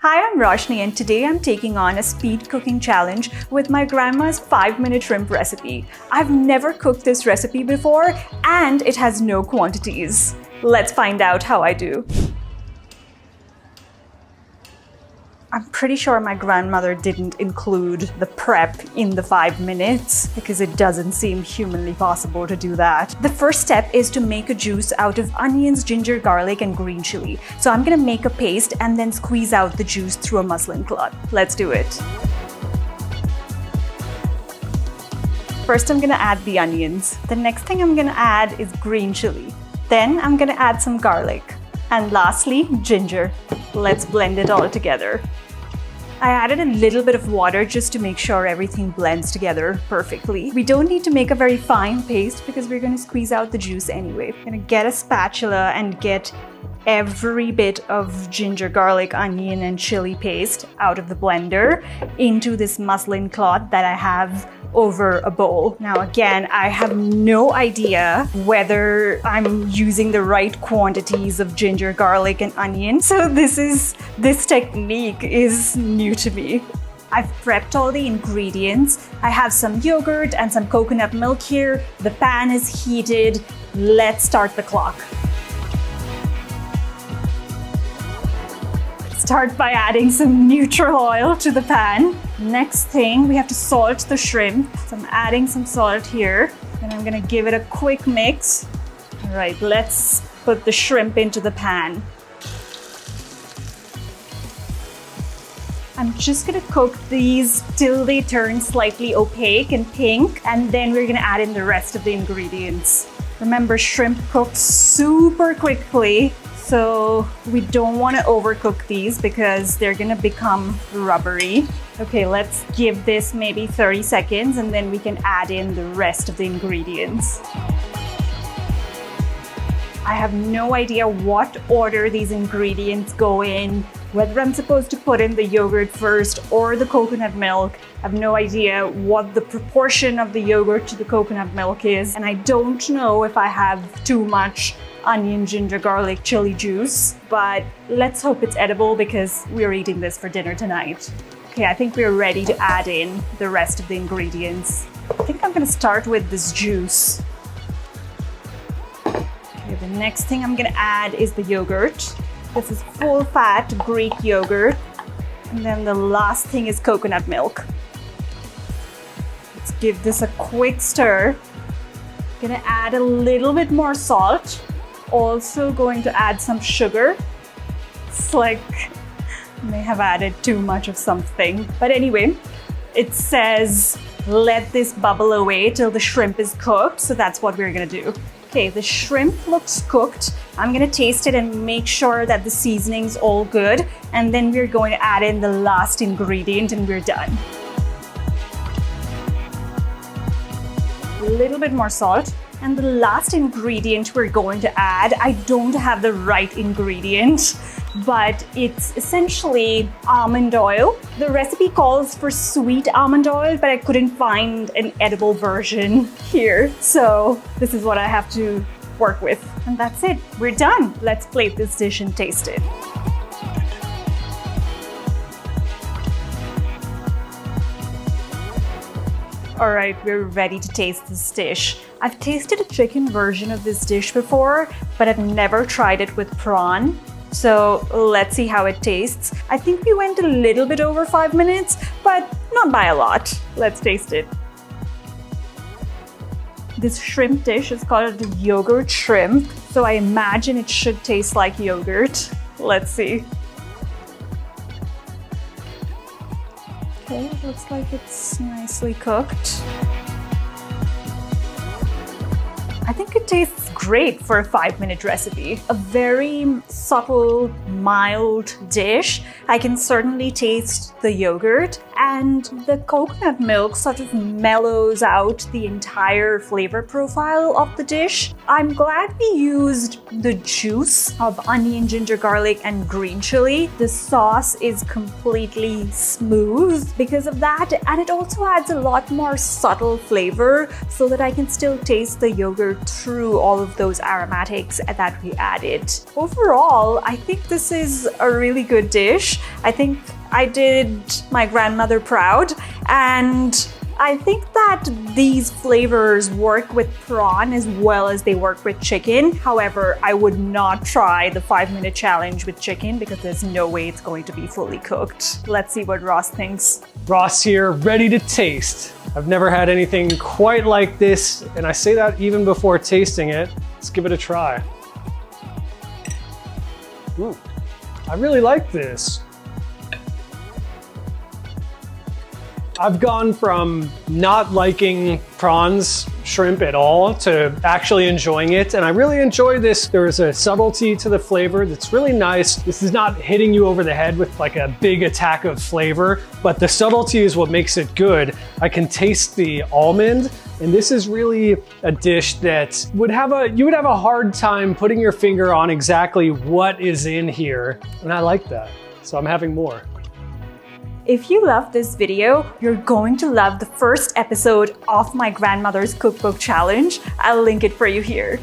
Hi, I'm Roshni and today I'm taking on a speed cooking challenge with my grandma's 5-minute shrimp recipe. I've never cooked this recipe before and it has no quantities. Let's find out how I do. I'm pretty sure my grandmother didn't include the prep in the 5 minutes because it doesn't seem humanly possible to do that. The first step is to make a juice out of onions, ginger, garlic, and green chili. So I'm gonna make a paste and then squeeze out the juice through a muslin cloth. Let's do it. First, I'm gonna add the onions. The next thing I'm gonna add is green chili. Then I'm gonna add some garlic. And lastly, ginger. Let's blend it all together. I added a little bit of water just to make sure everything blends together perfectly. We don't need to make a very fine paste because we're going to squeeze out the juice anyway. I'm going to get a spatula and get every bit of ginger, garlic, onion, and chili paste out of the blender into this muslin cloth that I have over a bowl. Now again, I have no idea whether I'm using the right quantities of ginger, garlic, and onion. So this technique is new to me. I've prepped all the ingredients. I have some yogurt and some coconut milk here. The pan is heated. Let's start the clock. Start by adding some neutral oil to the pan. Next thing, we have to salt the shrimp. So I'm adding some salt here, and I'm gonna give it a quick mix. All right, let's put the shrimp into the pan. I'm just gonna cook these till they turn slightly opaque and pink, and then we're gonna add in the rest of the ingredients. Remember, shrimp cooks super quickly, so we don't want to overcook these because they're gonna become rubbery. Okay, let's give this maybe 30 seconds and then we can add in the rest of the ingredients. I have no idea what order these ingredients go in, whether I'm supposed to put in the yogurt first or the coconut milk. I have no idea what the proportion of the yogurt to the coconut milk is, and I don't know if I have too much onion, ginger, garlic, chili juice, but let's hope it's edible because we're eating this for dinner tonight. Okay, I think we're ready to add in the rest of the ingredients. I think I'm gonna start with this juice. Okay, the next thing I'm gonna add is the yogurt. This is full-fat Greek yogurt. And then the last thing is coconut milk. Let's give this a quick stir. Gonna add a little bit more salt. Also going to add some sugar. It's like I may have added too much of something. But anyway, it says let this bubble away till the shrimp is cooked. So that's what we're gonna do. Okay, the shrimp looks cooked. I'm gonna taste it and make sure that the seasoning's all good. And then we're going to add in the last ingredient and we're done. A little bit more salt. And the last ingredient we're going to add, I don't have the right ingredient, but it's essentially almond oil. The recipe calls for sweet almond oil, but I couldn't find an edible version here. So this is what I have to work with. And that's it, we're done. Let's plate this dish and taste it. All right, we're ready to taste this dish. I've tasted a chicken version of this dish before, but I've never tried it with prawn. So let's see how it tastes. I think we went a little bit over 5 minutes, but not by a lot. Let's taste it. This shrimp dish is called yogurt shrimp, so I imagine it should taste like yogurt. Let's see. Okay, it looks like it's nicely cooked. I think it tastes great for a 5-minute recipe. A very subtle, mild dish. I can certainly taste the yogurt, and the coconut milk sort of mellows out the entire flavor profile of the dish. I'm glad we used the juice of onion, ginger, garlic, and green chili. The sauce is completely smooth because of that, and it also adds a lot more subtle flavor so that I can still taste the yogurt flavor through all of those aromatics that we added. Overall, I think this is a really good dish. I think I did my grandmother proud, and I think that these flavors work with prawn as well as they work with chicken. However, I would not try the 5-minute challenge with chicken because there's no way it's going to be fully cooked. Let's see what Ross thinks. Ross here, ready to taste. I've never had anything quite like this, and I say that even before tasting it. Let's give it a try. I really like this. I've gone from not liking prawns, shrimp at all to actually enjoying it, and I really enjoy this. There's a subtlety to the flavor that's really nice. This is not hitting you over the head with like a big attack of flavor, but the subtlety is what makes it good. I can taste the almond, and this is really a dish that you would have a hard time putting your finger on exactly what is in here, and I like that. So I'm having more. If you love this video, you're going to love the first episode of my grandmother's cookbook challenge. I'll link it for you here.